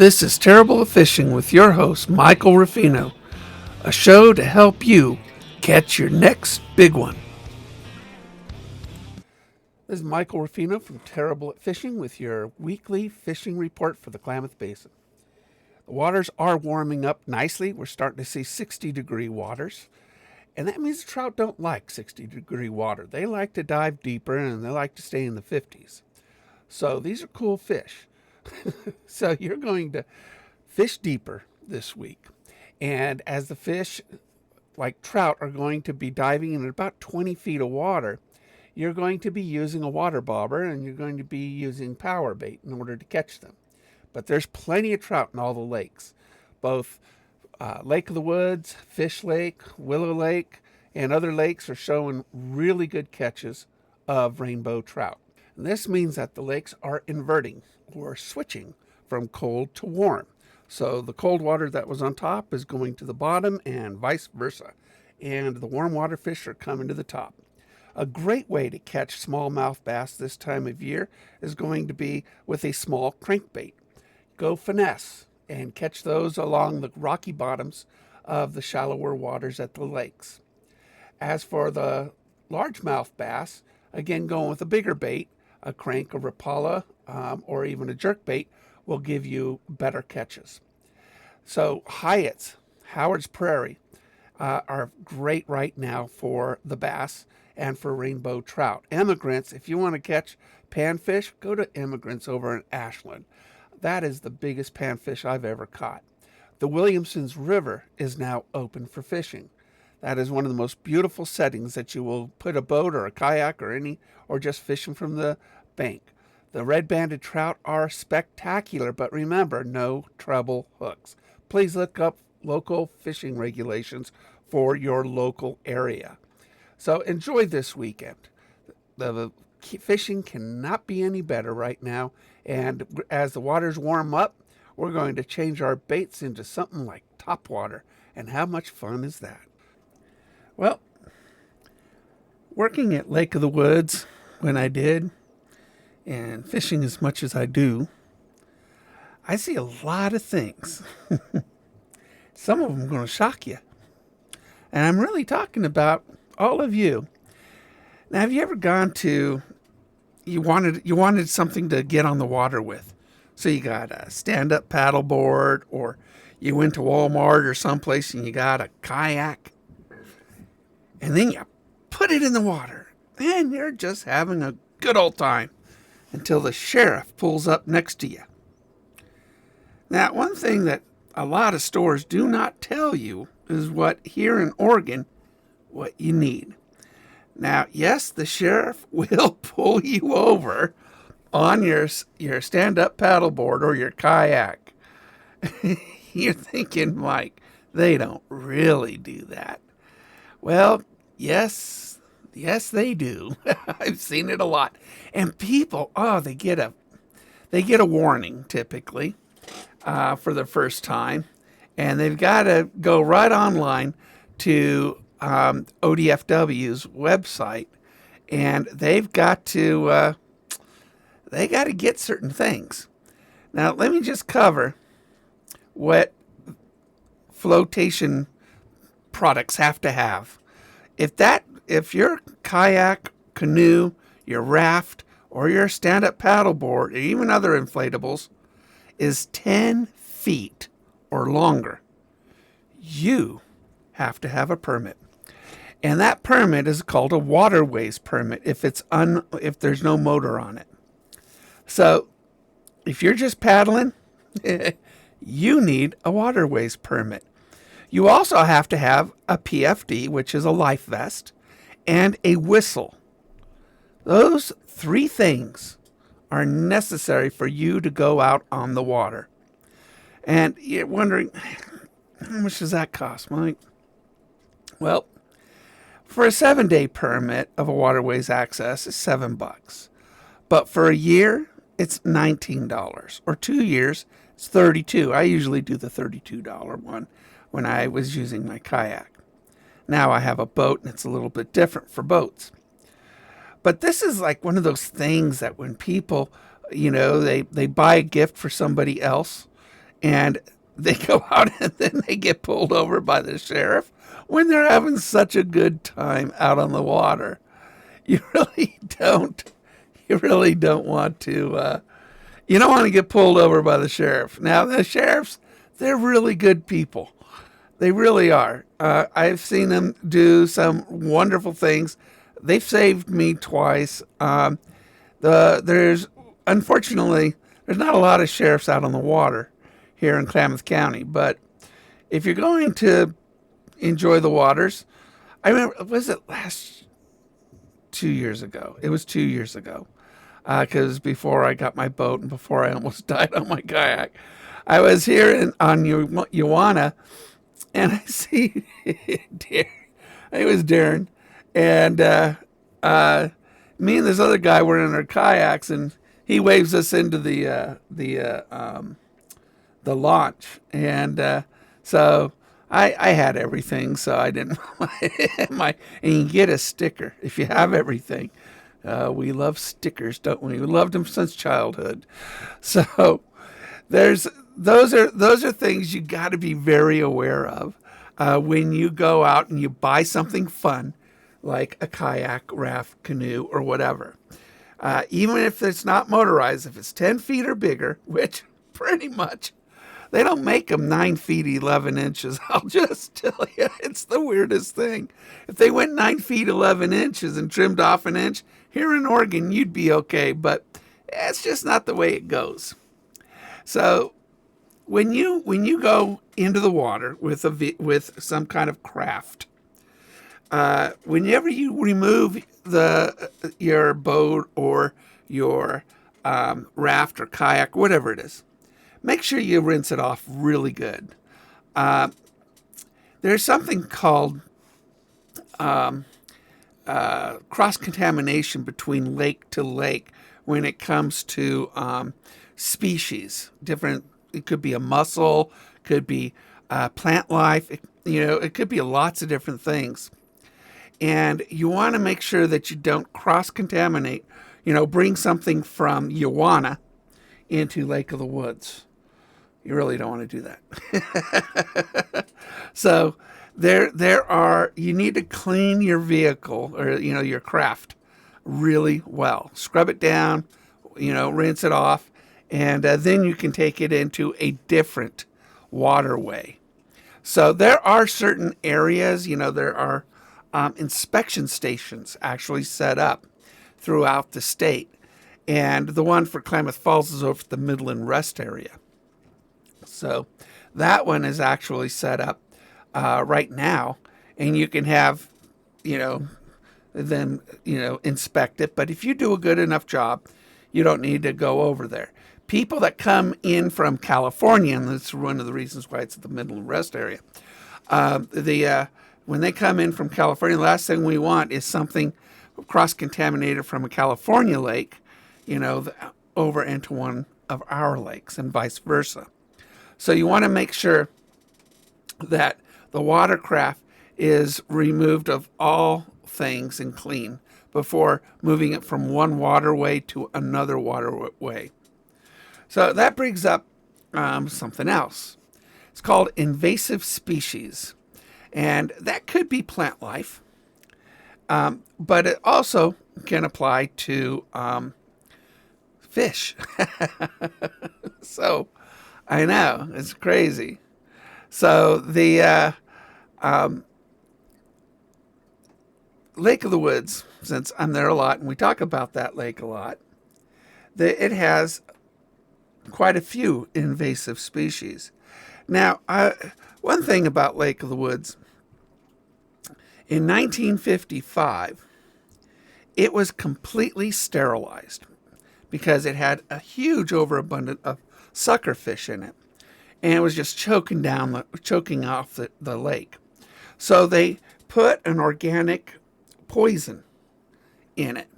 This is Terrible at Fishing with your host, Michael Ruffino, a show to help you catch your next big one. This is Michael Ruffino from Terrible at Fishing with your weekly fishing report for the Klamath Basin. The waters are warming up nicely. We're starting to see 60-degree waters. And that means the trout don't like 60-degree water. They like to dive deeper and they like to stay in the 50s. So these are cool fish. So you're going to fish deeper this week. And as the fish, like trout, are going to be diving in about 20 feet of water, you're going to be using a water bobber and you're going to be using power bait in order to catch them. But there's plenty of trout in all the lakes, both Lake of the Woods, Fish Lake, Willow Lake, and other lakes are showing really good catches of rainbow trout. And this means that the lakes are inverting or switching from cold to warm. So the cold water that was on top is going to the bottom and vice versa. And the warm water fish are coming to the top. A great way to catch smallmouth bass this time of year is going to be with a small crankbait. Go finesse and catch those along the rocky bottoms of the shallower waters at the lakes. As for the largemouth bass, again going with a bigger bait, a crank, a rapala, or even a jerkbait will give you better catches. So Hyatt's, Howard's Prairie, are great right now for the bass and for rainbow trout. Emigrants, if you want to catch panfish, go to Emigrants over in Ashland. That is the biggest panfish I've ever caught. The Williamson's River is now open for fishing. That is one of the most beautiful settings that you will put a boat or a kayak or just fishing from the bank. The red-banded trout are spectacular, but remember, no treble hooks. Please look up local fishing regulations for your local area. So enjoy this weekend. The fishing cannot be any better right now, and as the waters warm up, we're going to change our baits into something like topwater, and how much fun is that? Well, working at Lake of the Woods when I did, and fishing as much as I do, I see a lot of things. Some of them are going to shock you. And I'm really talking about all of you. Now, have you ever gone to, you wanted something to get on the water with? So you got a stand-up paddleboard, or you went to Walmart or someplace and you got a kayak. And then you put it in the water, and you're just having a good old time until the sheriff pulls up next to you. Now, one thing that a lot of stores do not tell you is what here in Oregon, what you need. Now, yes, the sheriff will pull you over on your stand-up paddleboard or your kayak. You're thinking, Mike, they don't really do that. Well, yes, they do. I've seen it a lot. And people, they get a warning typically for the first time, and they've got to go right online to ODFW's website, and they've got to get certain things. Now, let me just cover what flotation products have to have. If your kayak, canoe, your raft, or your stand-up paddleboard, or even other inflatables, is 10 feet or longer, you have to have a permit. And that permit is called a waterways permit if there's no motor on it. So if you're just paddling, you need a waterways permit. You also have to have a PFD, which is a life vest, and a whistle. Those three things are necessary for you to go out on the water. And you're wondering, how much does that cost, Mike? Well, for a 7-day permit of a waterways access is $7. But for a year, it's $19. Or 2 years, it's $32. I usually do the $32 one when I was using my kayak. Now I have a boat, and it's a little bit different for boats. But this is like one of those things that when people, they buy a gift for somebody else, and they go out and then they get pulled over by the sheriff when they're having such a good time out on the water. You really don't. You really don't want to. You don't want to get pulled over by the sheriff. Now, the sheriffs, they're really good people. They really are. I've seen them do some wonderful things. They've saved me twice. There's unfortunately there's not a lot of sheriffs out on the water here in Klamath County, but if you're going to enjoy the waters, I remember, was it last 2 years ago? It was 2 years ago, because before I got my boat and before I almost died on my kayak, I was here on Uwana, and I see Darren. It was Darren, and me and this other guy were in our kayaks, and he waves us into the launch, and so I had everything, so I didn't. And you get a sticker if you have everything. We love stickers, don't we? We loved them since childhood. So those are things you got to be very aware of when you go out and you buy something fun, like a kayak, raft, canoe, or whatever. Even if it's not motorized, if it's 10 feet or bigger, which pretty much they don't make them 9 feet 11 inches. I'll just tell you, it's the weirdest thing. If they went 9 feet 11 inches and trimmed off an inch, here in Oregon, you'd be okay, but it's just not the way it goes. So when you go into the water with some kind of craft, whenever you remove your boat or your raft or kayak, whatever it is, make sure you rinse it off really good. There's something called cross-contamination between lake to lake when it comes to species. It could be a mussel, could be plant life. It could be lots of different things. And you want to make sure that you don't cross-contaminate, bring something from Uwana into Lake of the Woods. You really don't want to do that. So you need to clean your vehicle or, your craft really well. Scrub it down, rinse it off, and then you can take it into a different waterway. So there are certain areas, there are inspection stations actually set up throughout the state. And the one for Klamath Falls is over at the Midland Rest area. So that one is actually set up right now, and you can have, them, inspect it. But if you do a good enough job, you don't need to go over there. People that come in from California, and that's one of the reasons why it's at the Midland Rest area, when they come in from California, the last thing we want is something cross-contaminated from a California lake, over into one of our lakes and vice versa. So you want to make sure that the watercraft is removed of all things and clean before moving it from one waterway to another waterway. So that brings up something else. It's called invasive species. And that could be plant life, but it also can apply to fish. So I know, it's crazy. So the Lake of the Woods, since I'm there a lot, and we talk about that lake a lot, it has quite a few invasive species. Now, one thing about Lake of the Woods, in 1955, it was completely sterilized because it had a huge overabundance of suckerfish in it, and it was just choking off the lake. So they put an organic poison in it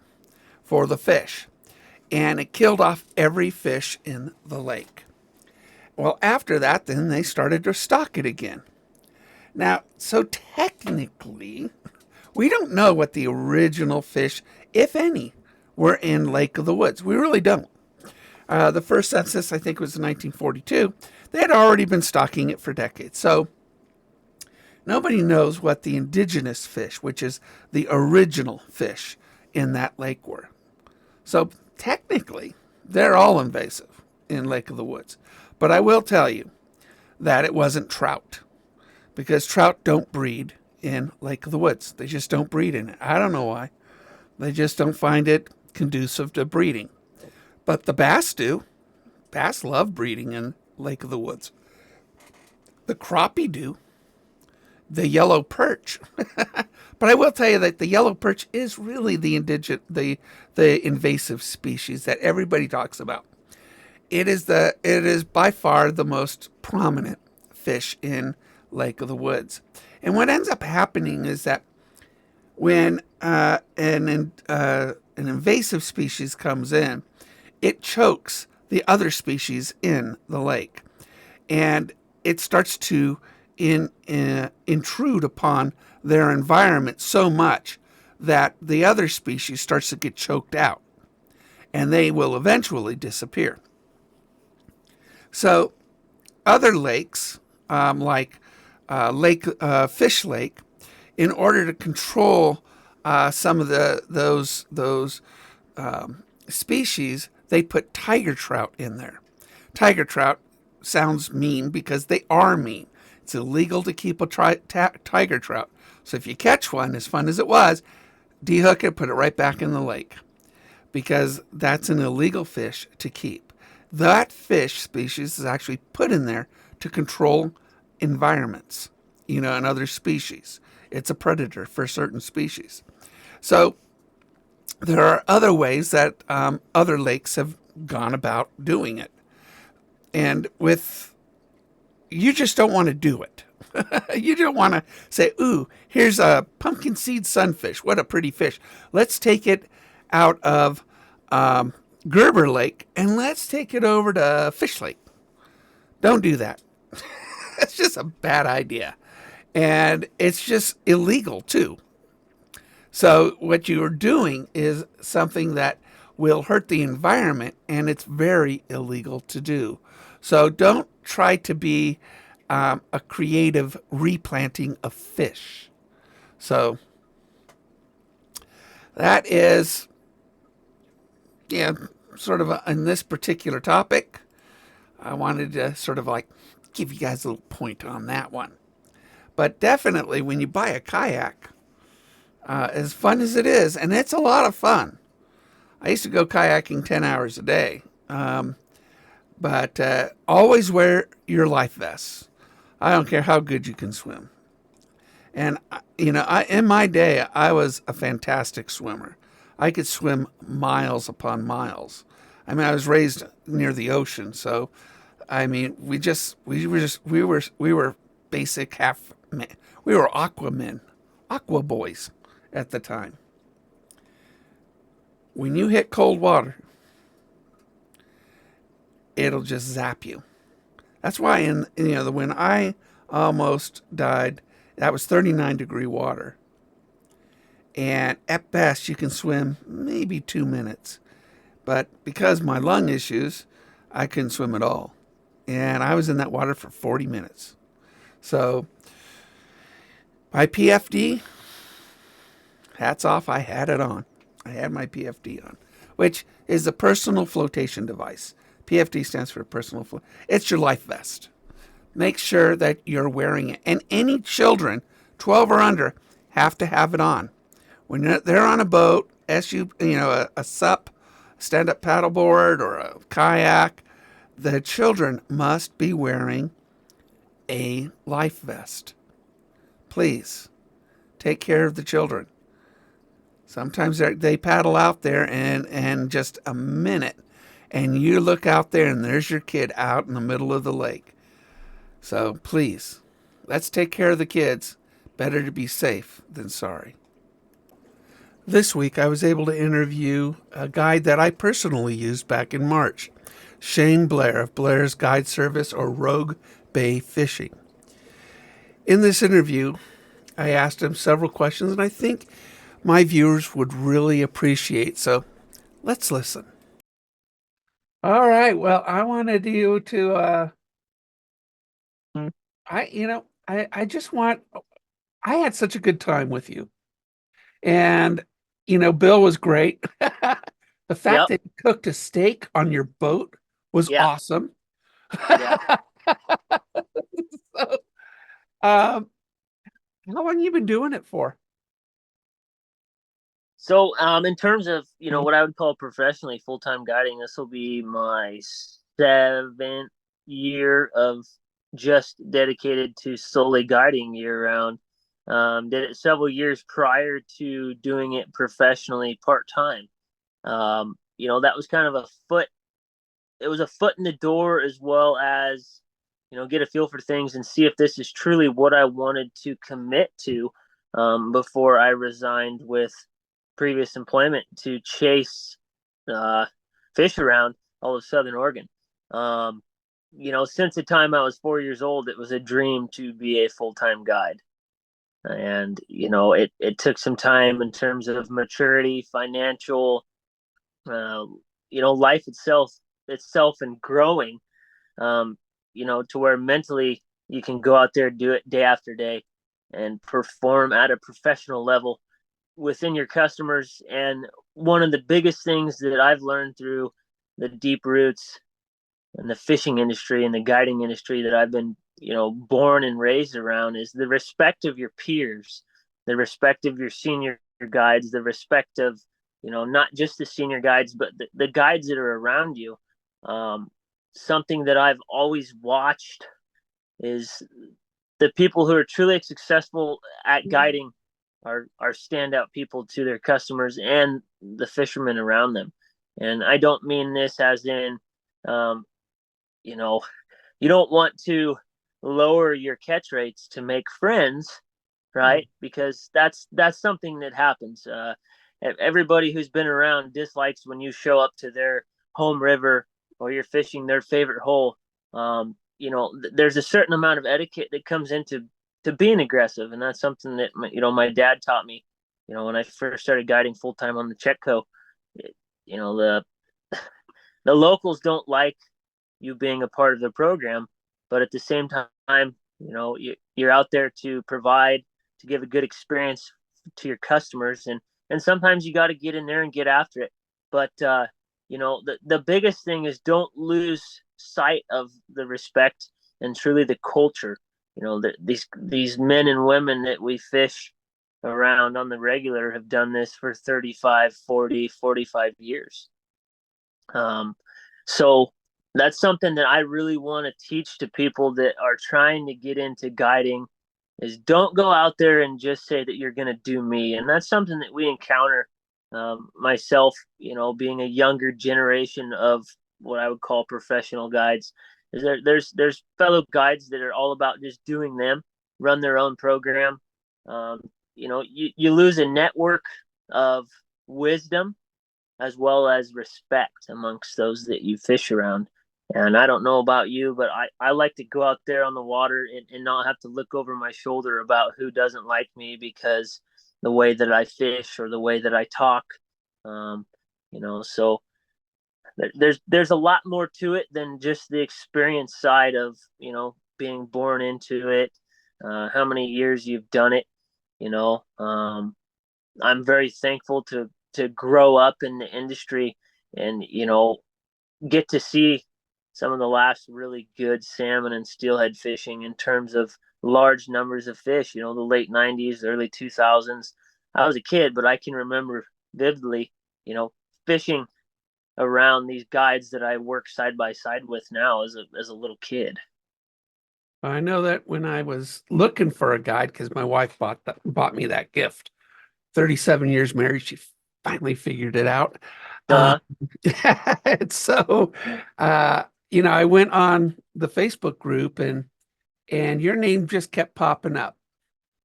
for the fish, and it killed off every fish in the lake. Well, after that, then they started to stock it again. Now, so technically, we don't know what the original fish, if any, were in Lake of the Woods. We really don't. The first census, I think, was in 1942. They had already been stocking it for decades. So nobody knows what the indigenous fish, which is the original fish in that lake, were. So technically, they're all invasive in Lake of the Woods. But I will tell you that it wasn't trout, because trout don't breed in Lake of the Woods. They just don't breed in it. I don't know why. They just don't find it conducive to breeding. But the bass do. Bass love breeding in Lake of the Woods. The crappie do. The yellow perch. But I will tell you that the yellow perch is really the invasive species that everybody talks about. It is by far the most prominent fish in Lake of the Woods. And what ends up happening is that when an invasive species comes in, it chokes the other species in the lake, and it starts to intrude upon their environment so much that the other species starts to get choked out, and they will eventually disappear. So other lakes, like Fish Lake, in order to control some of those species, they put tiger trout in there. Tiger trout sounds mean because they are mean. It's illegal to keep a tiger trout. So if you catch one, as fun as it was, dehook it, put it right back in the lake, because that's an illegal fish to keep. That fish species is actually put in there to control environments, and other species. It's a predator for certain species. So there are other ways that other lakes have gone about doing it. And you just don't want to do it. You don't want to say, ooh, here's a pumpkin seed sunfish. What a pretty fish. Let's take it out of Gerber Lake and let's take it over to Fish Lake. Don't do that. It's just a bad idea. And it's just illegal too. So what you are doing is something that will hurt the environment, and it's very illegal to do. So don't try to be a creative replanting of fish. So that is, sort of in this particular topic, I wanted to sort of like give you guys a little point on that one. But definitely when you buy a kayak, as fun as it is, and it's a lot of fun. I used to go kayaking 10 hours a day. But always wear your life vests. I don't care how good you can swim. And, in my day, I was a fantastic swimmer. I could swim miles upon miles. I mean, I was raised near the ocean. So, I mean, we were basic we were aqua boys at the time. When you hit cold water, it'll just zap you. That's why when I almost died, that was 39-degree water. And at best, you can swim maybe 2 minutes. But because of my lung issues, I couldn't swim at all. And I was in that water for 40 minutes. So my PFD, hats off, I had it on. I had my PFD on, which is a personal flotation device. PFD stands for personal float. It's your life vest. Make sure that you're wearing it. And any children, 12 or under, have to have it on. When they're on a boat, a SUP, stand-up paddleboard, or a kayak, the children must be wearing a life vest. Please, take care of the children. Sometimes they paddle out there and just a minute, and you look out there and there's your kid out in the middle of the lake. So please, let's take care of the kids. Better to be safe than sorry. This week I was able to interview a guide that I personally used back in March, Shane Blair of Blair's Guide Service, or Rogue Bay Fishing. In this interview, I asked him several questions, and I think my viewers would really appreciate. So let's listen. All right. Well, I wanted you to I just want, I had such a good time with you. And, Bill was great. The fact Yep. that you cooked a steak on your boat was Yeah. awesome. Yeah. So, um, how long you been doing it for? So, in terms of, Mhm. what I would call professionally full-time guiding, this will be my 7th year of just dedicated to solely guiding year round. Did it several years prior to doing it professionally part-time. That was kind of it was a foot in the door as well as, get a feel for things and see if this is truly what I wanted to commit to before I resigned with previous employment to chase uh, fish around all of Southern Oregon. Um, since the time I was 4 years old, it was a dream to be a full time guide. And, it took some time in terms of maturity, financial, uh, life itself and growing, um, to where mentally you can go out there and do it day after day and perform at a professional level within your customers. And one of the biggest things that I've learned through the deep roots in the fishing industry and the guiding industry that I've been, born and raised around is the respect of your peers, the respect of your senior guides, the respect of, not just the senior guides, but the guides that are around you. Um, Something that I've always watched is the people who are truly successful at guiding are standout people to their customers and the fishermen around them. And I don't mean this as in, um, you know, you don't want to lower your catch rates to make friends, right? Because that's something that happens. Everybody who's been around dislikes when you show up to their home river or you're fishing their favorite hole. There's a certain amount of etiquette that comes into being aggressive, and that's something that my dad taught me. When I first started guiding full time on the Chetco, you know the the locals don't like you being a part of the program, but at the same time, you're out there to provide, to give a good experience to your customers, and sometimes you got to get in there and get after it. But the biggest thing is don't lose sight of the respect and truly the culture. These men and women that we fish around on the regular have done this for 35, 40, 45 years. um, so that's something that I really want to teach to people that are trying to get into guiding is don't go out there and just say that you're going to do me. And that's something that we encounter, myself, being a younger generation of what I would call professional guides. There's fellow guides that are all about just doing them, run their own program. Um, you lose a network of wisdom as well as respect amongst those that you fish around. And I don't know about you, but I like to go out there on the water and not have to look over my shoulder about who doesn't like me because the way that I fish or the way that I talk. Um, so there's a lot more to it than just the experience side of, being born into it, how many years you've done it, you know. I'm very thankful to grow up in the industry and get to see some of the last really good salmon and steelhead fishing in terms of large numbers of fish. The late '90s, early 2000s. I was a kid, but I can remember vividly, fishing around these guides that I work side by side with now as a little kid. I know that when I was looking for a guide, because my wife bought me that gift. 37 years married, she finally figured it out. Um, Uh and so, I went on the Facebook group and your name just kept popping up.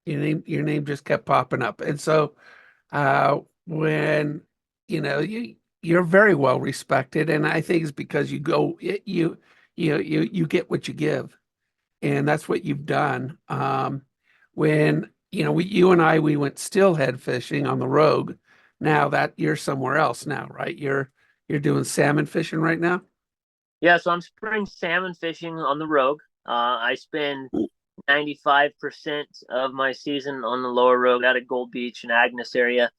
Your name just kept popping up. And so, when you're very well respected, and I think it's because you get what you give, and that's what you've done. When you and I we went steelhead fishing on the Rogue. Now that you're somewhere else now, right? You're doing salmon fishing right now. yeah, so I'm spring salmon fishing on the Rogue. I spend 95% of my season on the lower road out at Gold Beach and Agnes area.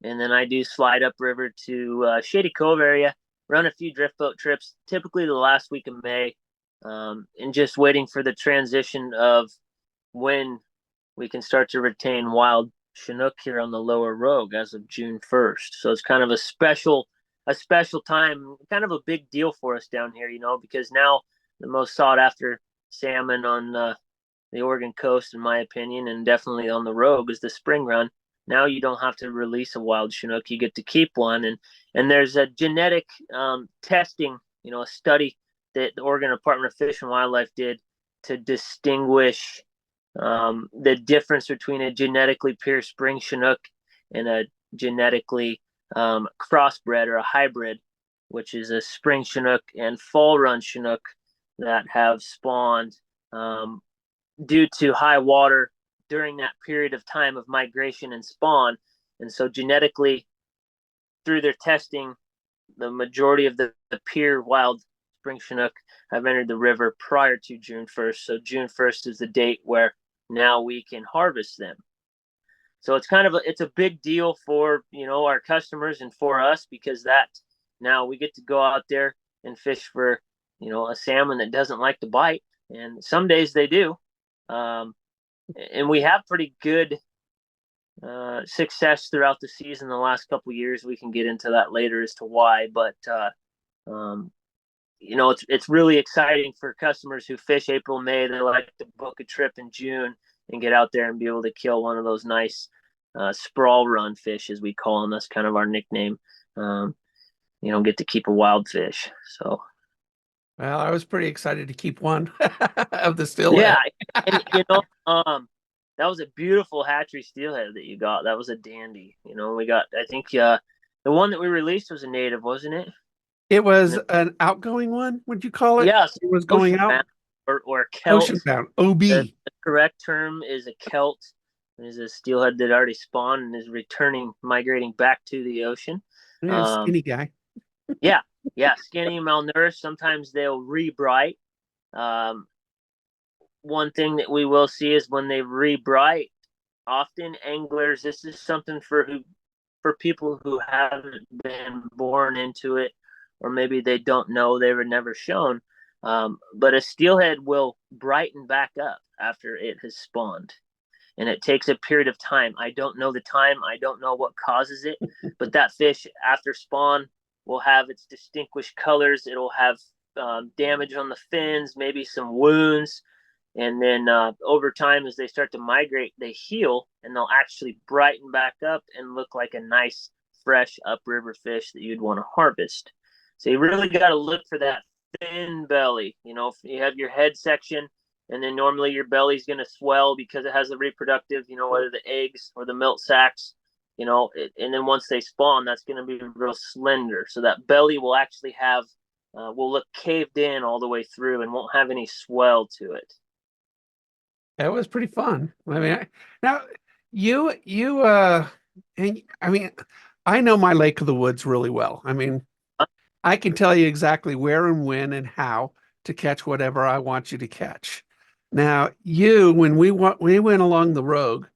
And then I do slide upriver to Shady Cove area, run a few drift boat trips, typically the last week of May, and just waiting for the transition of when we can start to retain wild Chinook here on the lower Rogue as of June 1st. So it's kind of a special time, kind of a big deal for us down here, because now the most sought after salmon on the Oregon coast, in my opinion, and definitely on the Rogue is the spring run. Now you don't have to release a wild Chinook; you get to keep one, and there's a genetic testing, a study that the Oregon Department of Fish and Wildlife did to distinguish the difference between a genetically pure spring Chinook and a genetically crossbred or a hybrid, which is a spring Chinook and fall run Chinook that have spawned due to high water during that period of time of migration and spawn. And so genetically, through their testing, the majority of the pure wild spring Chinook have entered the river prior to June 1st. So June 1st is the date where now we can harvest them. So it's a big deal for, our customers and for us, because that now we get to go out there and fish for, a salmon that doesn't like to bite. And some days they do. And we have pretty good success throughout the season the last couple of years. We can get into that later as to why, but it's really exciting for customers who fish April, May. They like to book a trip in June and get out there and be able to kill one of those nice sprawl run fish, as we call them. That's kind of our nickname. Get to keep a wild fish. So. Well, I was pretty excited to keep one of the steelhead. Yeah, and that was a beautiful hatchery steelhead that you got. That was a dandy. We got, I think, the one that we released was a native, wasn't it? It was an outgoing one. Would you call it? Yes, It was going out. Or Celt. Ocean bound. OB. The correct term is a Celt. It is a steelhead that already spawned and is migrating back to the ocean. Yeah, skinny guy. Yeah, skinny, malnourished. Sometimes they'll rebright. One thing that we will see is when they rebright, often anglers, this is something for people who haven't been born into it, or maybe they don't know, they were never shown. But a steelhead will brighten back up after it has spawned. And it takes a period of time. I don't know the time. I don't know what causes it. But that fish, after spawn, will have its distinguished colors. It'll have damage on the fins, maybe some wounds. And then over time, as they start to migrate, they heal and they'll actually brighten back up and look like a nice, fresh upriver fish that you'd want to harvest. So you really got to look for that thin belly. If you have your head section, and then normally your belly's going to swell because it has the reproductive, whether the eggs or the milk sacs, and then once they spawn, that's going to be real slender. So that belly will actually will look caved in all the way through and won't have any swell to it. That was pretty fun. I mean, now and I mean, I know my Lake of the Woods really well. I mean, I can tell you exactly where and when and how to catch whatever I want you to catch. Now, when we went along the Rogue,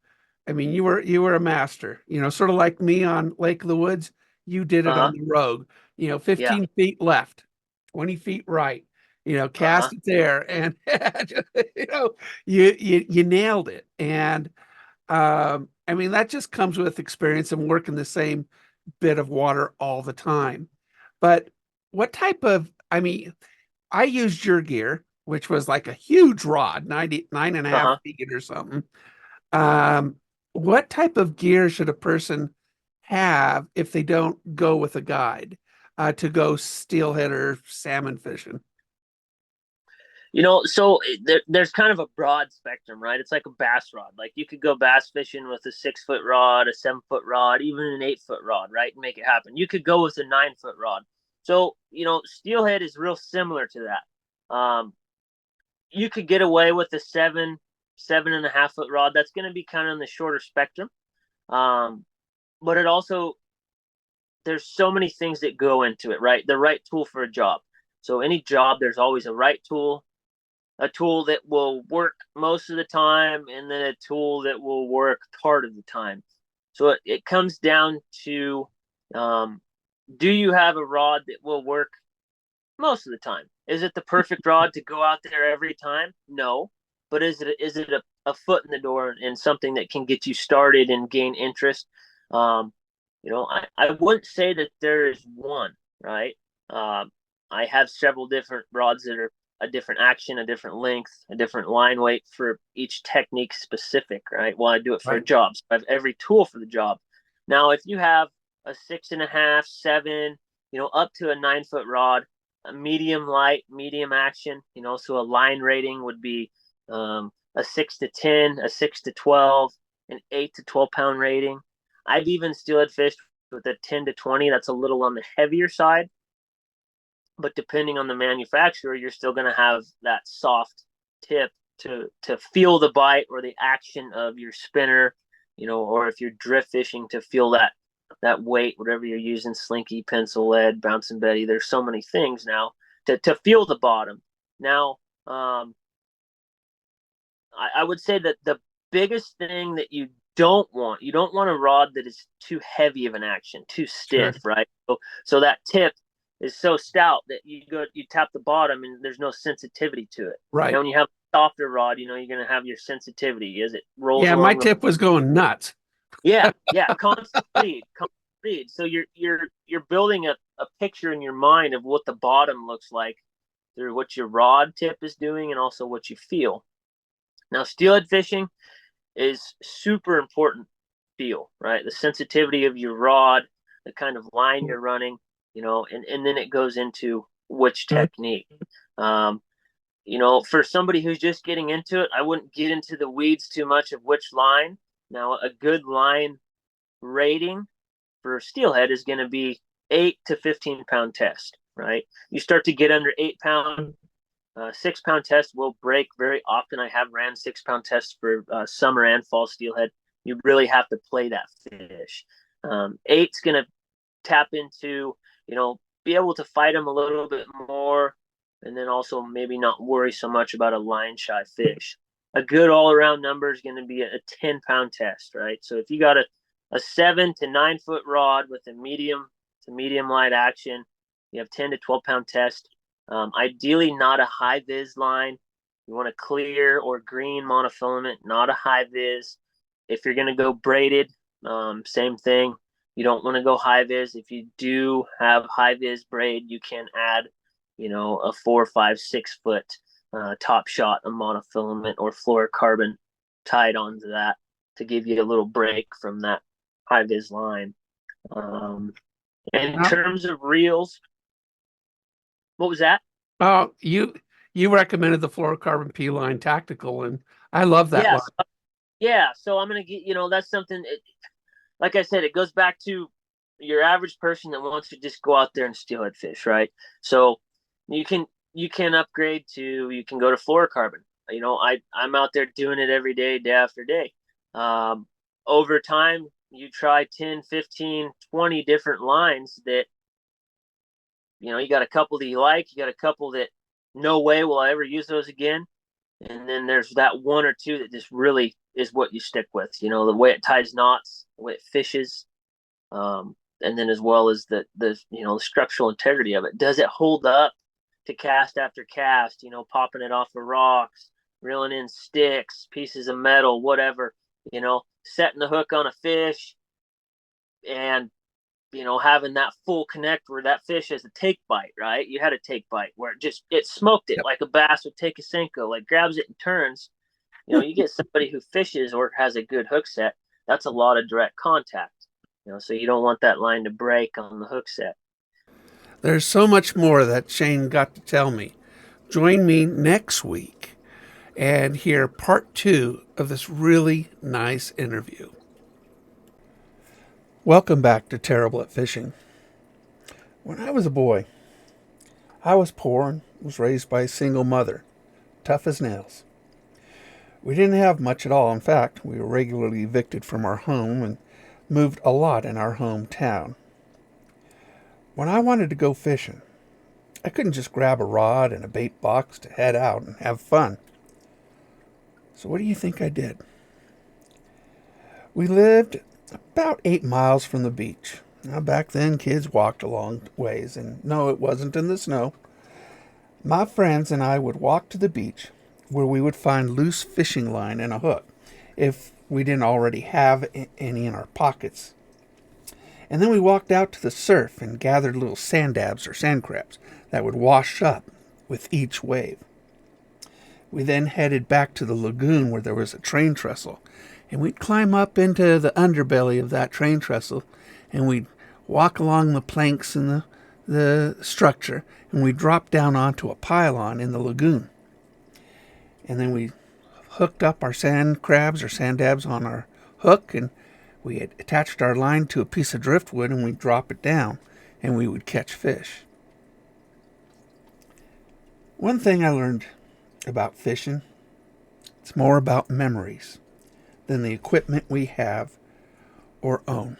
I mean, you were a master, sort of like me on Lake of the Woods. You did it on the Rogue, 15 feet left, 20 feet right, cast it there, and you nailed it. And I mean, that just comes with experience and working the same bit of water all the time. But what type of, I mean, I used your gear, which was like a huge rod, 9.5 feet or something. What type of gear should a person have if they don't go with a guide to go steelhead or salmon fishing? So there's kind of a broad spectrum, right? It's like a bass rod. Like you could go bass fishing with a 6-foot rod, a 7-foot rod, even an 8-foot rod, right? And make it happen. You could go with a 9-foot rod. So, steelhead is real similar to that. You could get away with a 7.5-foot rod. That's going to be kind of in the shorter spectrum. But it also, there's so many things that go into it, right? The right tool for a job. So any job, there's always a right tool a tool that will work most of the time, and then a tool that will work part of the time. So it comes down to, um, do you have a rod that will work most of the time? Is it the perfect rod to go out there every time? No. But is it a foot in the door and something that can get you started and gain interest? Um, I wouldn't say that there is one, right? I have several different rods that are a different action, a different length, a different line weight for each technique specific, right? Well, I do it for a Right. job. So I have every tool for the job. Now, if you have a 6.5, 7, up to a 9 foot rod, a medium light, medium action, so a line rating would be a 6 to 10, a 6 to 12, an 8 to 12 pound rating. I've even steelhead fished with a 10 to 20. That's a little on the heavier side, but depending on the manufacturer, you're still going to have that soft tip to feel the bite or the action of your spinner, or if you're drift fishing, to feel that weight, whatever you're using, slinky, pencil lead, bouncing Betty. There's so many things now to feel the bottom. Now, I would say that the biggest thing that you don't want a rod that is too heavy of an action, too Sure. stiff, right? So that tip is so stout that you tap the bottom and there's no sensitivity to it. Right. When you have a softer rod, you're going to have your sensitivity as it rolls Yeah, my along the. tip was going nuts. Yeah, constant read. So you're building a picture in your mind of what the bottom looks like through what your rod tip is doing and also what you feel. Now, steelhead fishing is super important feel, right? The sensitivity of your rod, the kind of line you're running, and then it goes into which technique. Um, for somebody who's just getting into it, I wouldn't get into the weeds too much of which line. Now, a good line rating for steelhead is going to be 8 to 15 pound test, right? You start to get under 8 pound, 6 pound test will break very often. I have ran 6 pound tests for summer and fall steelhead. You really have to play that fish. Eight's going to tap into, be able to fight them a little bit more, and then also maybe not worry so much about a line shy fish. A good all around number is going to be a 10 pound test, right? So if you got a 7 to 9 foot rod with a medium to medium light action, you have 10 to 12 pound test. Ideally, not a high vis line. You want a clear or green monofilament, not a high vis. If you're going to go braided, same thing. You don't want to go high vis. If you do have high vis braid, you can add, a 4, 5, 6 foot top shot, a monofilament or fluorocarbon tied onto that to give you a little break from that high vis line. Um, in Now, terms of reels, what was that? oh, you recommended the fluorocarbon P line tactical, and I love that line. Yes. Yeah. So I'm gonna get, that's something. Like I said, it goes back to your average person that wants to just go out there and steelhead fish, right? So you can you can upgrade to you can go to fluorocarbon. I'm out there doing it every day, day after day. Um, Over time, you try 10, 15, 20 different lines that you got a couple that you like, you got a couple that no way will I ever use those again. And then there's that one or two that just really is what you stick with. The way it ties knots, the way it fishes, and then as well as the structural integrity of it. Does it hold up to cast after cast? Popping it off the rocks, reeling in sticks, pieces of metal, whatever. Setting the hook on a fish, and having that full connect where that fish has a take bite, right? You had a take bite where it smoked it Yep. like a bass would take a Senko, like grabs it and turns. You get somebody who fishes or has a good hook set, that's a lot of direct contact. So you don't want that line to break on the hook set. There's so much more that Shane got to tell me. Join me next week and hear part 2 of this really nice interview. Welcome back to Terrible at Fishing. When I was a boy, I was poor and was raised by a single mother, tough as nails. We didn't have much at all. In fact, we were regularly evicted from our home and moved a lot in our hometown. When I wanted to go fishing, I couldn't just grab a rod and a bait box to head out and have fun. So what do you think I did? We lived about 8 miles from the beach. Now, back then, kids walked a long ways, and no, it wasn't in the snow. My friends and I would walk to the beach where we would find loose fishing line and a hook, if we didn't already have any in our pockets. And then we walked out to the surf and gathered little sand dabs or sand crabs that would wash up with each wave. We then headed back to the lagoon where there was a train trestle, and we'd climb up into the underbelly of that train trestle, and we'd walk along the planks in the structure, and we'd drop down onto a pylon in the lagoon. And then we hooked up our sand crabs or sand dabs on our hook, and we had attached our line to a piece of driftwood, and we'd drop it down, and we would catch fish. One thing I learned about fishing, it's more about memories than the equipment we have or own.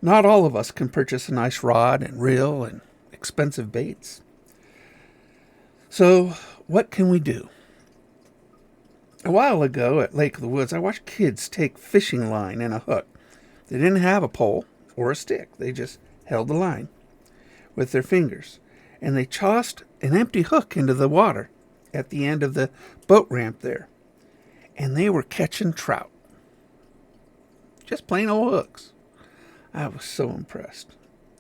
Not all of us can purchase a nice rod and reel and expensive baits. So what can we do? A while ago at Lake of the Woods, I watched kids take fishing line and a hook. They didn't have a pole or a stick. They just held the line with their fingers, and they tossed an empty hook into the water at the end of the boat ramp there. And they were catching trout. Just plain old hooks. I was so impressed.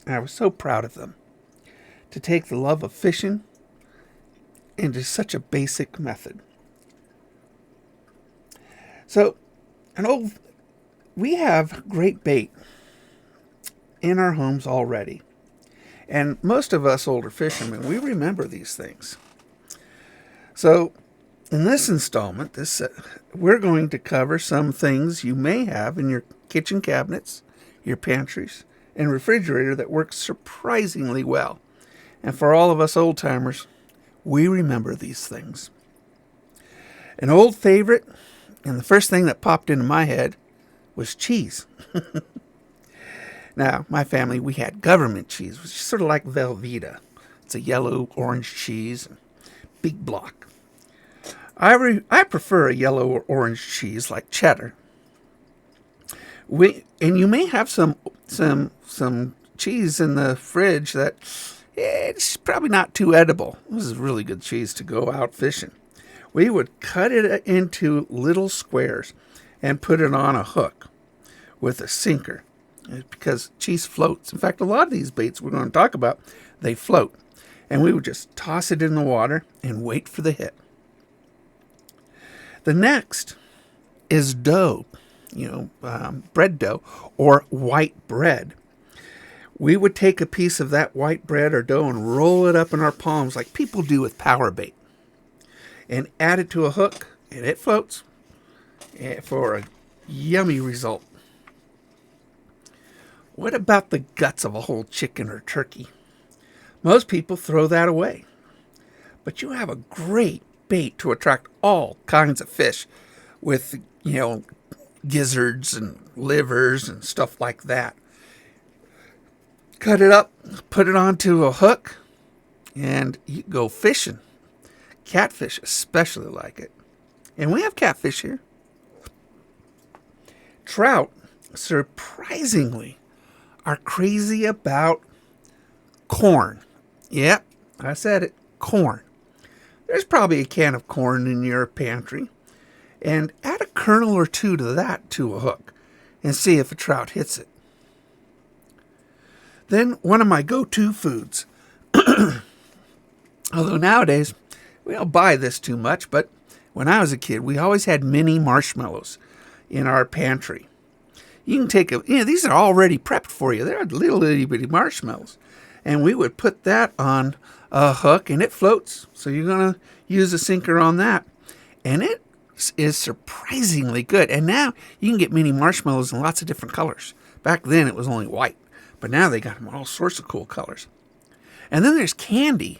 I was so proud of them to take the love of fishing into such a basic method. So, we have great bait in our homes already. And most of us older fishermen, we remember these things. So, in this installment, we're going to cover some things you may have in your kitchen cabinets, your pantries, and refrigerator that works surprisingly well. And for all of us old timers, we remember these things. An old favorite, and the first thing that popped into my head, was cheese. Now, my family, we had government cheese, which is sort of like Velveeta. It's a yellow-orange cheese, big block. I prefer a yellow or orange cheese like cheddar. And you may have some cheese in the fridge that it's probably not too edible. This is really good cheese to go out fishing. We would cut it into little squares and put it on a hook with a sinker, because cheese floats. In fact, a lot of these baits we're going to talk about, they float. And we would just toss it in the water and wait for the hit. The next is dough, bread dough or white bread. We would take a piece of that white bread or dough and roll it up in our palms like people do with power bait, and add it to a hook, and it floats for a yummy result. What about the guts of a whole chicken or turkey? Most people throw that away. But you have a great bait to attract all kinds of fish with, gizzards and livers and stuff like that. Cut it up, put it onto a hook, and you go fishing. Catfish especially like it. And we have catfish here. Trout, surprisingly, are crazy about corn. Yep, I said it, corn. There's probably a can of corn in your pantry. And add a kernel or two to a hook and see if a trout hits it. Then one of my go-to foods. Although nowadays, we don't buy this too much, but when I was a kid, we always had mini marshmallows in our pantry. You can take these are already prepped for you. They're little itty bitty marshmallows. And we would put that on a hook and it floats. So you're going to use a sinker on that. And it is surprisingly good. And now you can get mini marshmallows in lots of different colors. Back then it was only white. But now they got them all sorts of cool colors. And then there's candy.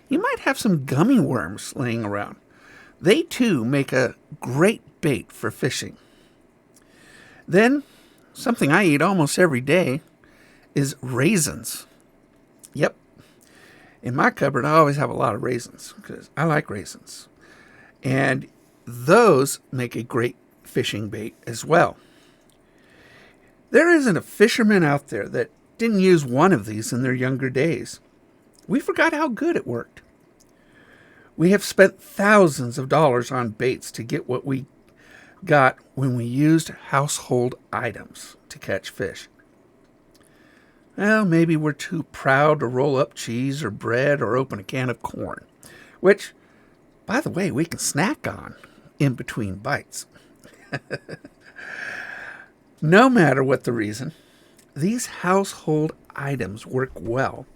You might have some gummy worms laying around. They too make a great bait for fishing. Then, something I eat almost every day is raisins. Yep. In my cupboard, I always have a lot of raisins because I like raisins. And those make a great fishing bait as well. There isn't a fisherman out there that didn't use one of these in their younger days. We forgot how good it worked. We have spent thousands of dollars on baits to get what we got when we used household items to catch fish. Well, maybe we're too proud to roll up cheese or bread or open a can of corn, which, by the way, we can snack on in between bites. No matter what the reason, these household items work well,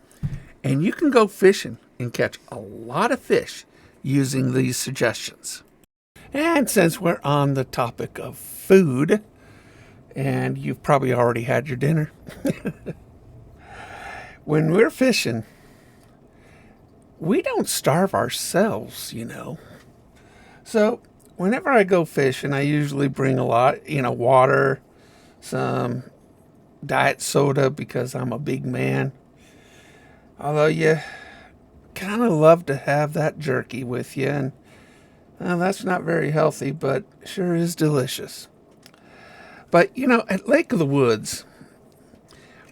and you can go fishing and catch a lot of fish using these suggestions. And since we're on the topic of food, and you've probably already had your dinner, when we're fishing, we don't starve ourselves, So whenever I go fishing, I usually bring a lot, water, some diet soda because I'm a big man. Although you kind of love to have that jerky with you, and that's not very healthy, but sure is delicious. But, at Lake of the Woods,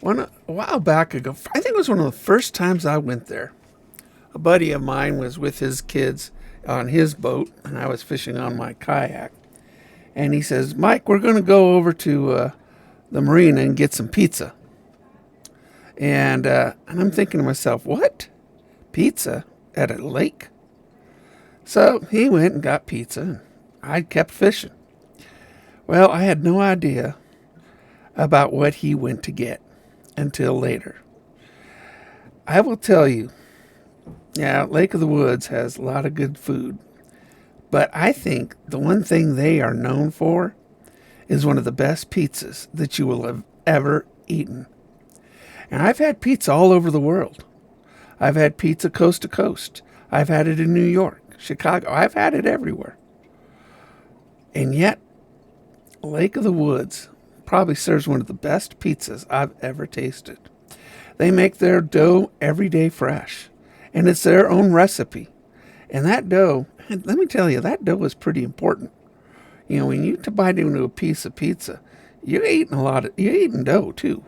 a while back ago, I think it was one of the first times I went there. A buddy of mine was with his kids on his boat, and I was fishing on my kayak. And he says, Mike, we're going to go over to the marina and get some pizza. And I'm thinking to myself, what? Pizza at a lake? So he went and got pizza, and I kept fishing. Well, I had no idea about what he went to get until later. I will tell you, Lake of the Woods has a lot of good food, but I think the one thing they are known for is one of the best pizzas that you will have ever eaten. And I've had pizza all over the world. I've had pizza coast to coast. I've had it in New York, Chicago. I've had it everywhere. And yet, Lake of the Woods probably serves one of the best pizzas I've ever tasted. They make their dough every day fresh, and it's their own recipe. And that dough, let me tell you, that dough is pretty important. When you bite into a piece of pizza, you're eating dough too.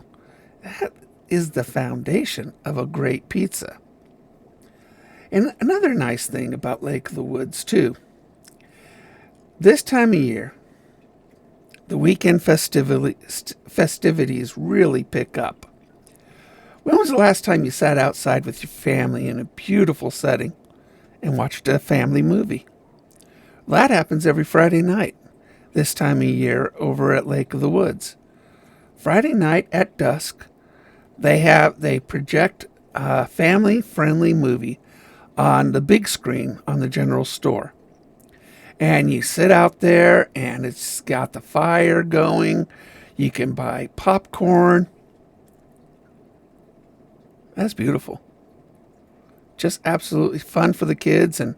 That is the foundation of a great pizza. And another nice thing about Lake of the Woods too, this time of year, the weekend festivities really pick up. When was the last time you sat outside with your family in a beautiful setting and watched a family movie? That happens every Friday night this time of year over at Lake of the Woods. Friday night at dusk, they project a family-friendly movie on the big screen on the general store. And you sit out there, and it's got the fire going. You can buy popcorn. That's beautiful. Just absolutely fun for the kids, and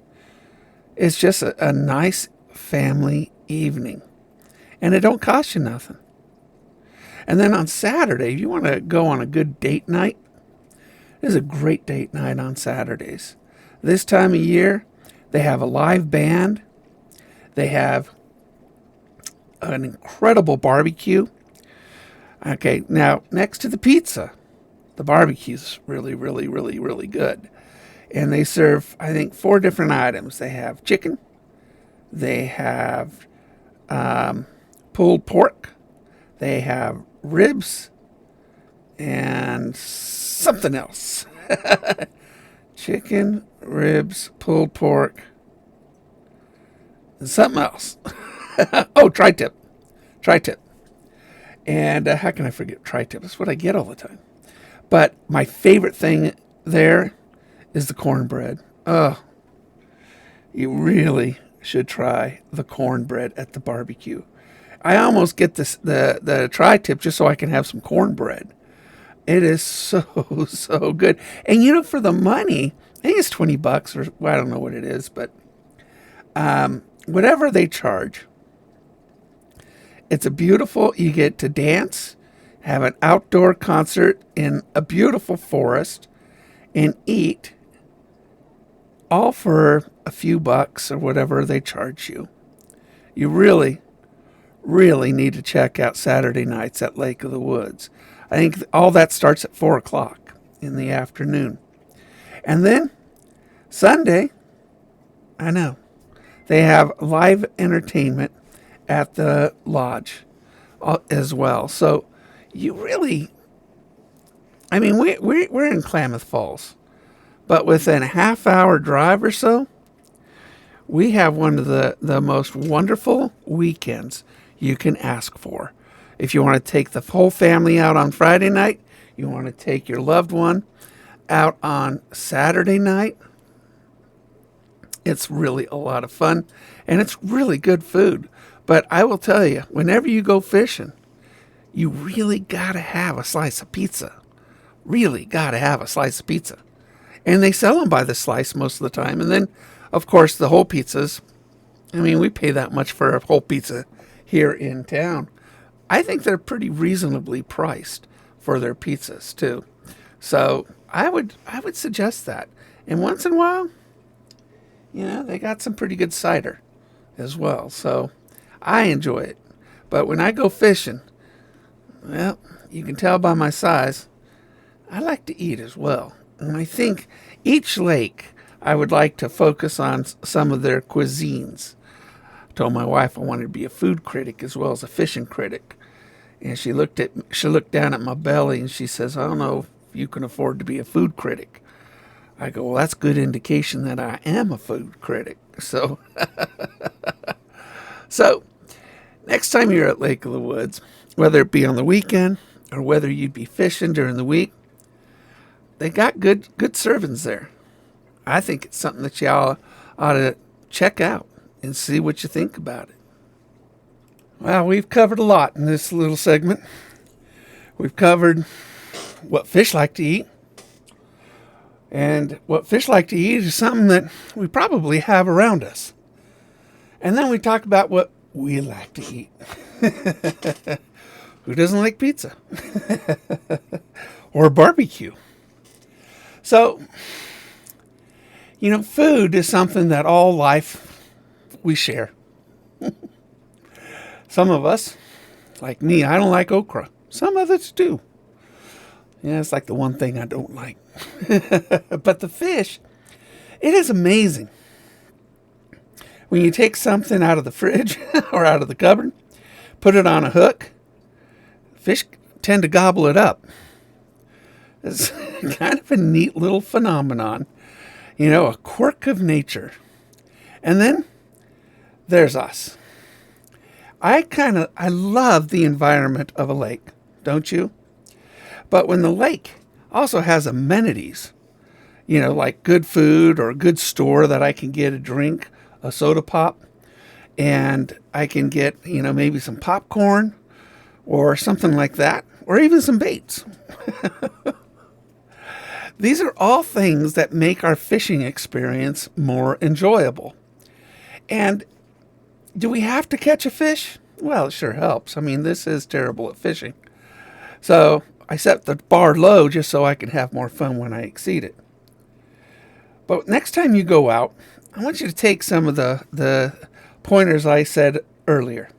it's just a nice family evening. And it don't cost you nothing. And then on Saturday, if you want to go on a good date night, there's a great date night on Saturdays. This time of year, they have a live band. They have an incredible barbecue. Okay, now next to the pizza, the barbecue's really, really, really, really good. And they serve, I think, 4 different items. They have chicken. They have pulled pork. They have ribs. And something else. Chicken, ribs, pulled pork, and something else. Oh, tri-tip. Tri-tip. And how can I forget tri-tip? That's what I get all the time. But my favorite thing there is the cornbread. Oh, you really should try the cornbread at the barbecue. I almost get the tri-tip just so I can have some cornbread. It is so, so good. And for the money, I think it's $20 or well, I don't know what it is, but whatever they charge, it's you get to dance, have an outdoor concert in a beautiful forest, and eat all for a few bucks or whatever they charge you. You really, really need to check out Saturday nights at Lake of the Woods. I think all that starts at 4 o'clock in the afternoon. And then Sunday, I know, they have live entertainment at the lodge as well. So you really, I mean, we're in Klamath Falls, but within a half-hour drive or so, we have one of the most wonderful weekends you can ask for. If you want to take the whole family out on Friday night, you want to take your loved one out on Saturday night, it's really a lot of fun, and it's really good food. But I will tell you, whenever you go fishing, you really got to have a slice of pizza. Really got to have a slice of pizza. And they sell them by the slice most of the time. And then, of course, the whole pizzas. I mean, we pay that much for a whole pizza here in town. I think they're pretty reasonably priced for their pizzas, too. So I would suggest that. And once in a while, you know, they got some pretty good cider as well. So I enjoy it. But when I go fishing, well, you can tell by my size, I like to eat as well. And I think each lake, I would like to focus on some of their cuisines. I told my wife I wanted to be a food critic as well as a fishing critic. And she looked down at my belly and she says, I don't know if you can afford to be a food critic. I go, well, that's good indication that I am a food critic. So, so next time you're at Lake of the Woods, whether it be on the weekend or whether you'd be fishing during the week, they got good servings there. I think it's something that y'all ought to check out and see what you think about it. Well, we've covered a lot in this little segment. We've covered what fish like to eat. And what fish like to eat is something that we probably have around us. And then we talk about what we like to eat. Who doesn't like pizza? Or barbecue? So, you know, food is something that all life we share. Some of us, like me, I don't like okra. Some others do. Yeah, it's like the one thing I don't like. But the fish, it is amazing. When you take something out of the fridge or out of the cupboard, put it on a hook, fish tend to gobble it up. It's kind of a neat little phenomenon. You know, a quirk of nature. And then there's us. I love the environment of a lake, don't you? But when the lake also has amenities, you know, like good food or a good store that I can get a drink, a soda pop, and I can get, you know, maybe some popcorn or something like that, or even some baits. These are all things that make our fishing experience more enjoyable. And do we have to catch a fish? Well, it sure helps. I mean, this is terrible at fishing. So I set the bar low just so I can have more fun when I exceed it. But next time you go out, I want you to take some of the pointers I said earlier,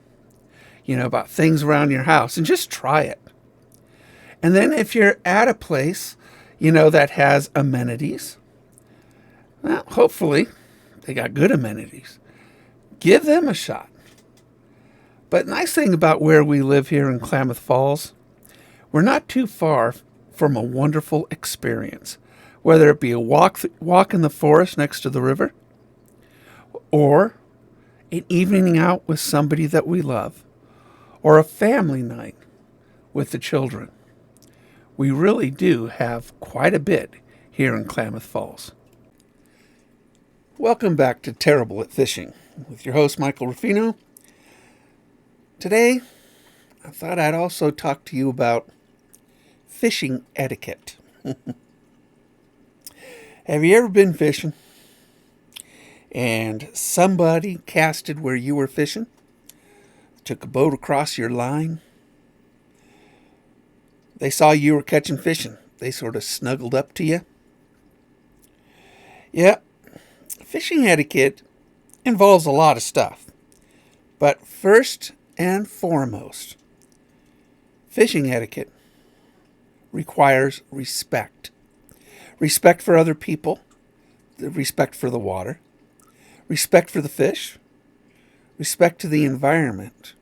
you know, about things around your house, and just try it. And then if you're at a place, you know, that has amenities, well, hopefully they got good amenities. Give them a shot. But nice thing about where we live here in Klamath Falls, we're not too far from a wonderful experience, whether it be a walk in the forest next to the river, or an evening out with somebody that we love, or a family night with the children. We really do have quite a bit here in Klamath Falls. Welcome back to Terrible at Fishing with your host, Michael Ruffino. Today, I thought I'd also talk to you about fishing etiquette. Have you ever been fishing and somebody casted where you were fishing, took a boat across your line? They saw you were catching fish and they sort of snuggled up to you? Yeah, Fishing etiquette involves a lot of stuff, but first and foremost, fishing etiquette requires respect. Respect for other people, respect for the water, respect for the fish, respect to the environment,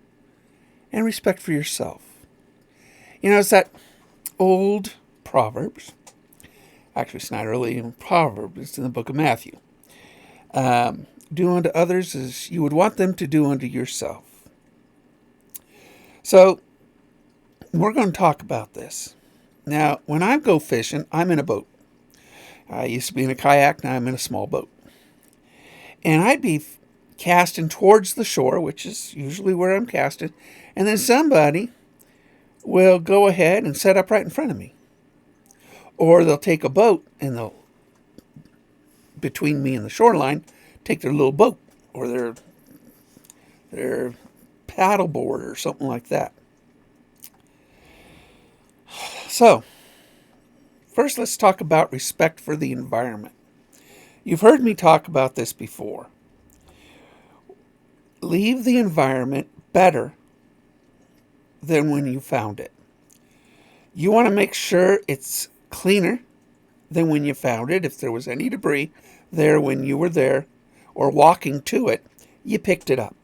and respect for yourself. You know, it's that old Proverbs. Actually, it's not really in Proverbs, it's in the book of Matthew. Do unto others as you would want them to do unto yourself. So, we're going to talk about this. Now, when I go fishing, I'm in a boat. I used to be in a kayak, now I'm in a small boat. And I'd be casting towards the shore, which is usually where I'm casting, and then somebody will go ahead and set up right in front of me. Or they'll take a boat and they'll, between me and the shoreline, take their little boat or their paddle board or something like that. So, first let's talk about respect for the environment. You've heard me talk about this before. Leave the environment better than when you found it. You want to make sure it's cleaner than when you found it. If there was any debris there when you were there or walking to it, you picked it up.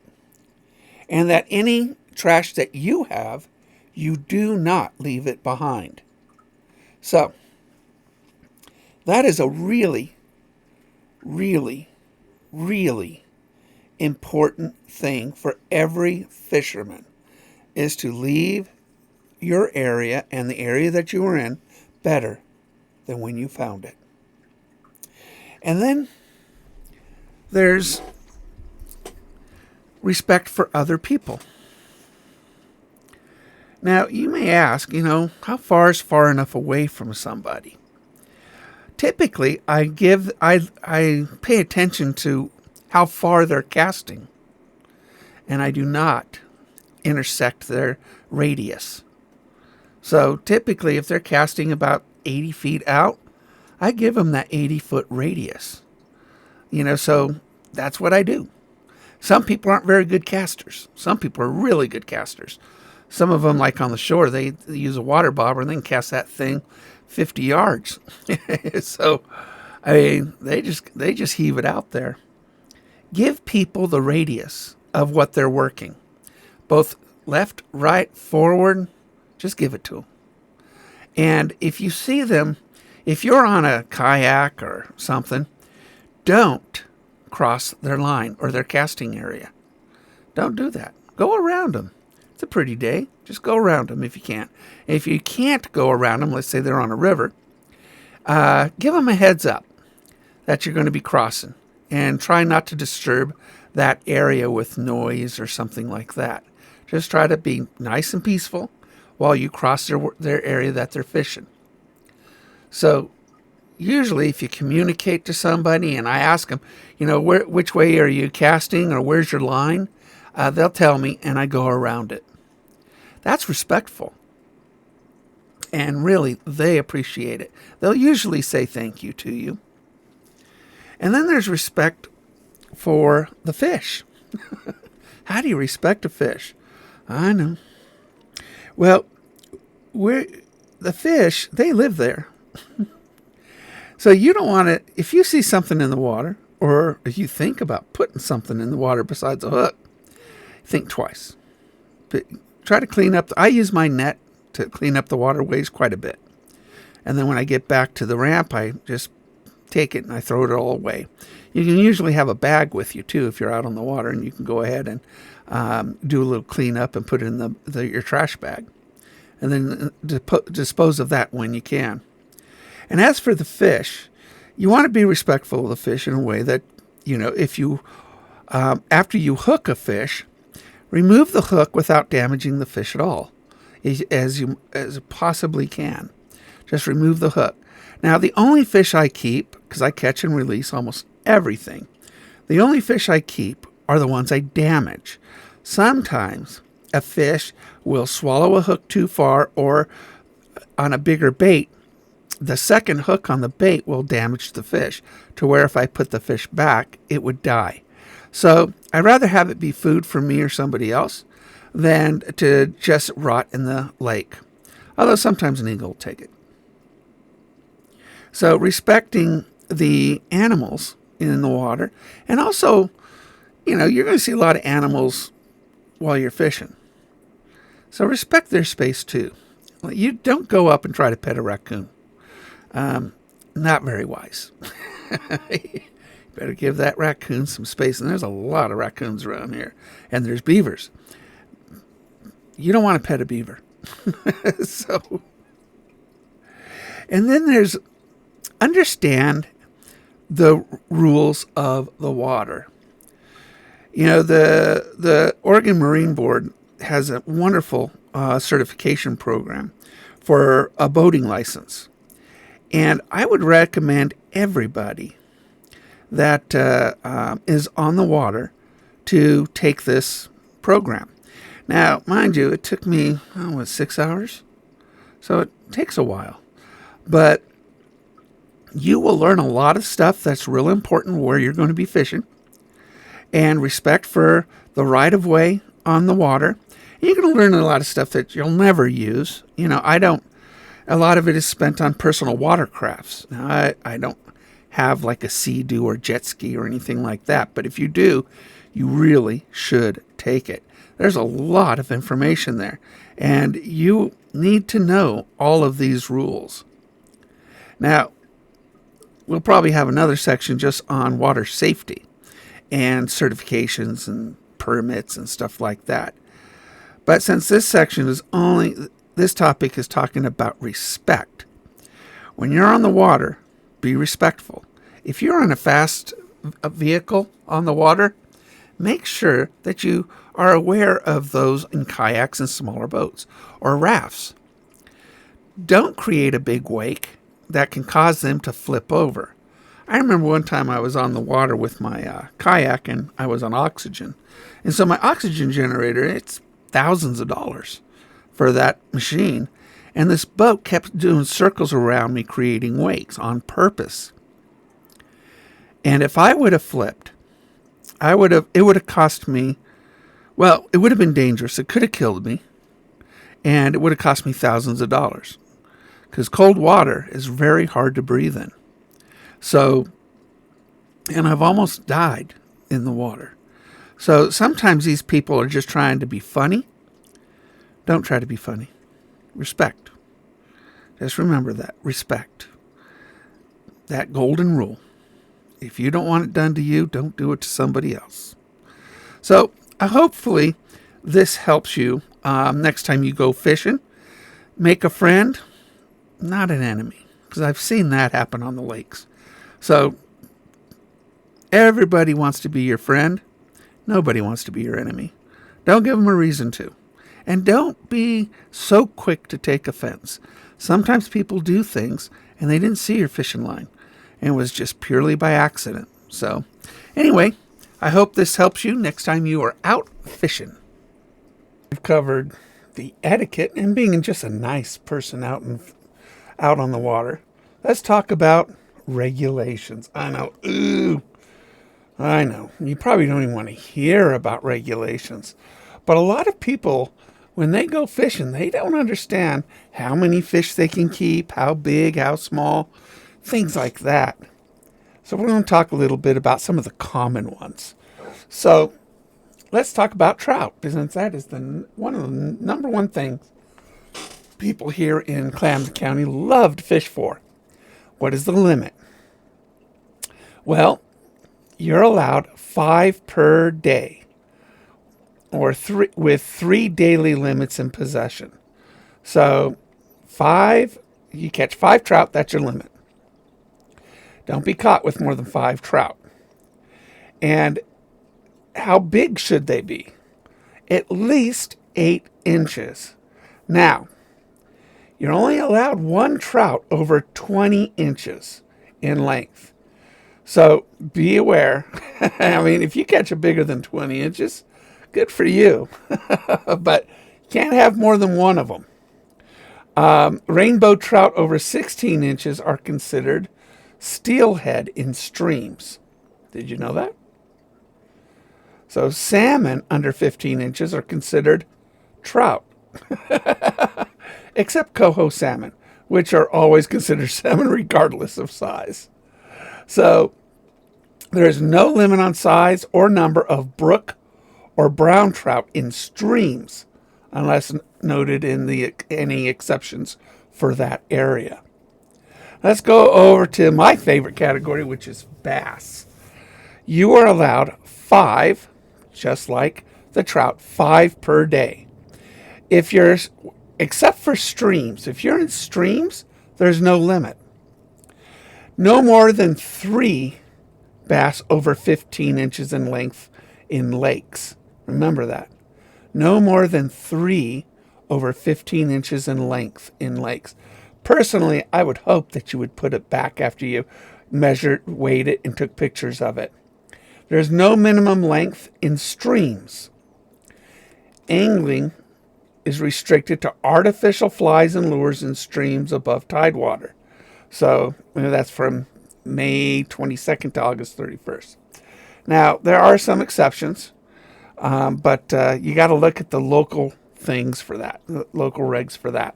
And that any trash that you have, you do not leave it behind. So, that is a really, really, really important thing for every fisherman, is to leave your area and the area that you were in better than when you found it. And then there's respect for other people. Now, you may ask, how far is far enough away from somebody? Typically, I pay attention to how far they're casting, and I do not intersect their radius. So typically, if they're casting about 80 feet out, I give them that 80-foot radius. So that's what I do. Some people aren't very good casters. Some people are really good casters. Some of them, like on the shore, they use a water bobber and they can cast that thing 50 yards. So, they just heave it out there. Give people the radius of what they're working. Both left, right, forward, just give it to them. And if you see them, if you're on a kayak or something, don't cross their line or their casting area. Don't do that. Go around them. It's a pretty day. Just go around them if you can. If you can't go around them, let's say they're on a river, give them a heads up that you're going to be crossing. And try not to disturb that area with noise or something like that. Just try to be nice and peaceful while you cross their area that they're fishing. So usually if you communicate to somebody and I ask them, which way are you casting or where's your line? They'll tell me and I go around it. That's respectful. And really, they appreciate it. They'll usually say thank you to you. And then there's respect for the fish. How do you respect a fish? I know. Well, the fish, they live there. So you don't want to, if you see something in the water, or if you think about putting something in the water besides a hook, think twice. But try to clean up. I use my net to clean up the waterways quite a bit. And then when I get back to the ramp, I just take it and I throw it all away. You can usually have a bag with you too if you're out on the water, and you can go ahead and do a little cleanup and put it in your trash bag, and then dispose of that when you can. And as for the fish, you want to be respectful of the fish in a way that, if you after you hook a fish, remove the hook without damaging the fish at all, as you possibly can. Just remove the hook. Now, the only fish I keep, because I catch and release almost everything, the only fish I keep are the ones I damage. Sometimes a fish will swallow a hook too far, or on a bigger bait, the second hook on the bait will damage the fish to where if I put the fish back, it would die. So I'd rather have it be food for me or somebody else than to just rot in the lake. Although sometimes an eagle will take it. So respecting the animals in the water, and also, you're going to see a lot of animals while you're fishing. So respect their space too. You don't go up and try to pet a raccoon. Not very wise. Better give that raccoon some space. And there's a lot of raccoons around here. And there's beavers. You don't want to pet a beaver. So, and then there's understand the rules of the water. The Oregon Marine Board has a wonderful certification program for a boating license. And I would recommend everybody that is on the water to take this program. Now, mind you, it took me, 6 hours? So it takes a while. But you will learn a lot of stuff that's real important where you're going to be fishing. And respect for the right-of-way on the water. You're going to learn a lot of stuff that you'll never use. A lot of it is spent on personal watercrafts. Now, I don't have like a Sea-Doo or jet ski or anything like that. But if you do, you really should take it. There's a lot of information there. And you need to know all of these rules. Now, we'll probably have another section just on water safety and certifications and permits and stuff like that. But since this topic is talking about respect. When you're on the water, be respectful. If you're on a fast vehicle on the water, make sure that you are aware of those in kayaks and smaller boats or rafts. Don't create a big wake that can cause them to flip over. I remember one time I was on the water with my kayak and I was on oxygen. And so my oxygen generator, it's thousands of dollars for that machine. And this boat kept doing circles around me, creating wakes on purpose. And if I would have flipped, it would have cost me, it would have been dangerous. It could have killed me. And it would have cost me thousands of dollars. Because cold water is very hard to breathe in. So, and I've almost died in the water. So sometimes these people are just trying to be funny. Don't try to be funny. Respect. Just remember that. Respect. That golden rule. If you don't want it done to you, don't do it to somebody else. So hopefully this helps you next time you go fishing. Make a friend, not an enemy. Because I've seen that happen on the lakes. So everybody wants to be your friend. Nobody wants to be your enemy. Don't give them a reason to. And don't be so quick to take offense. Sometimes people do things and they didn't see your fishing line. And it was just purely by accident. So anyway, I hope this helps you next time you are out fishing. We've covered the etiquette and being just a nice person out on the water. Let's talk about regulations. I know. I know. You probably don't even want to hear about regulations. But a lot of people, when they go fishing, they don't understand how many fish they can keep, how big, how small, things like that. So we're going to talk a little bit about some of the common ones. So let's talk about trout, because that is one of the number one things people here in Klamath County love to fish for. What is the limit? Well, you're allowed 5 per day, or 3 with 3 daily limits in possession. So 5, you catch 5 trout, that's your limit. Don't be caught with more than 5 trout. And how big should they be? At least 8 inches. Now, you're only allowed 1 trout over 20 inches in length. So be aware. I mean, if you catch a bigger than 20 inches, good for you. But you can't have more than one of them. Rainbow trout over 16 inches are considered steelhead in streams. Did you know that? So salmon under 15 inches are considered trout, except coho salmon, which are always considered salmon regardless of size. So there is no limit on size or number of brook or brown trout in streams, unless noted in any exceptions for that area. Let's go over to my favorite category, which is bass. You are allowed 5, just like the trout, 5 per day. If you're, except for streams, if you're in streams, there's no limit. No more than 3 bass over 15 inches in length in lakes. Remember that. No more than 3 over 15 inches in length in lakes. Personally, I would hope that you would put it back after you measured, weighed it, and took pictures of it. There's no minimum length in streams. Angling is restricted to artificial flies and lures in streams above tidewater. So that's from May 22nd to August 31st. Now, there are some exceptions, but you got to look at the local things for that, the local regs for that.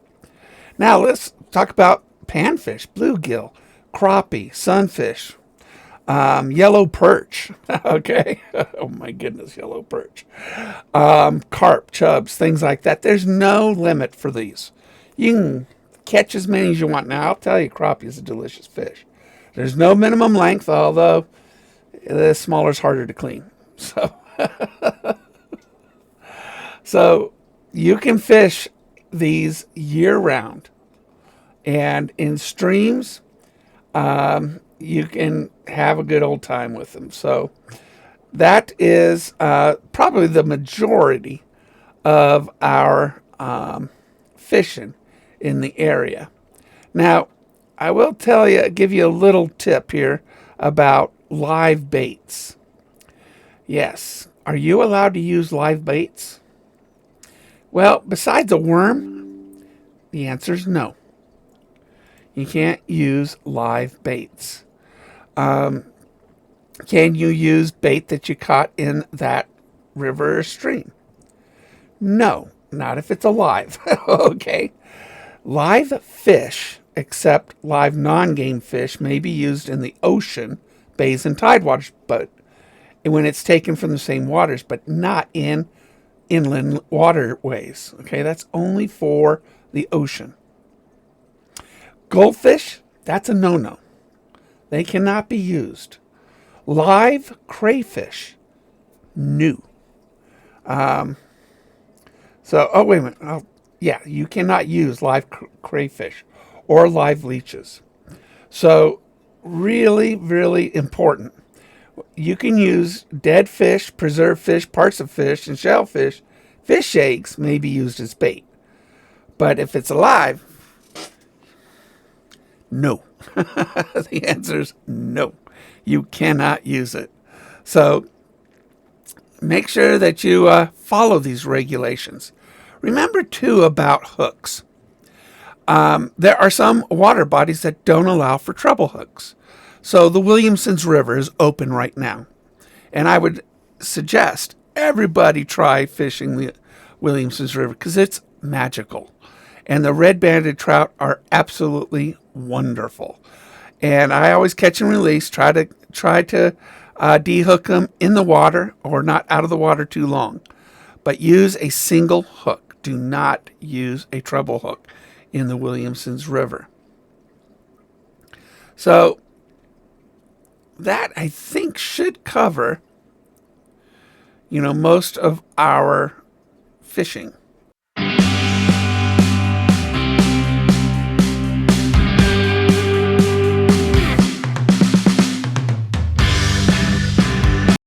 Now, let's talk about panfish, bluegill, crappie, sunfish, yellow perch. Okay. Oh my goodness, yellow perch. Carp, chubs, things like that. There's no limit for these. You can catch as many as you want. Now, I'll tell you, crappie is a delicious fish. There's no minimum length, although the smaller is harder to clean. So you can fish these year round. And in streams, you can have a good old time with them. So that is probably the majority of our fishing in the area. Now, I will give you a little tip here about live baits. Yes. Are you allowed to use live baits? Well, besides a worm, the answer is no. You can't use live baits. Can you use bait that you caught in that river or stream? No, not if it's alive. Okay. Live fish, except live non-game fish, may be used in the ocean, bays, and tidewaters, but when it's taken from the same waters, but not in inland waterways. Okay, that's only for the ocean. Goldfish, that's a no-no. They cannot be used. Live crayfish, new. Oh, wait a minute. You cannot use live crayfish or live leeches. So, really, really important. You can use dead fish, preserved fish, parts of fish, and shellfish. Fish eggs may be used as bait. But if it's alive, no. The answer is no. You cannot use it. So make sure that you follow these regulations. Remember, too, about hooks. There are some water bodies that don't allow for treble hooks. So the Williamson's River is open right now. And I would suggest everybody try fishing the Williamson's River because it's magical. And the red-banded trout are absolutely wonderful. And I always catch and release, try to dehook them in the water or not out of the water too long. But use a single hook. Do not use a treble hook in the Williamson's River. So that, I think, should cover, most of our fishing.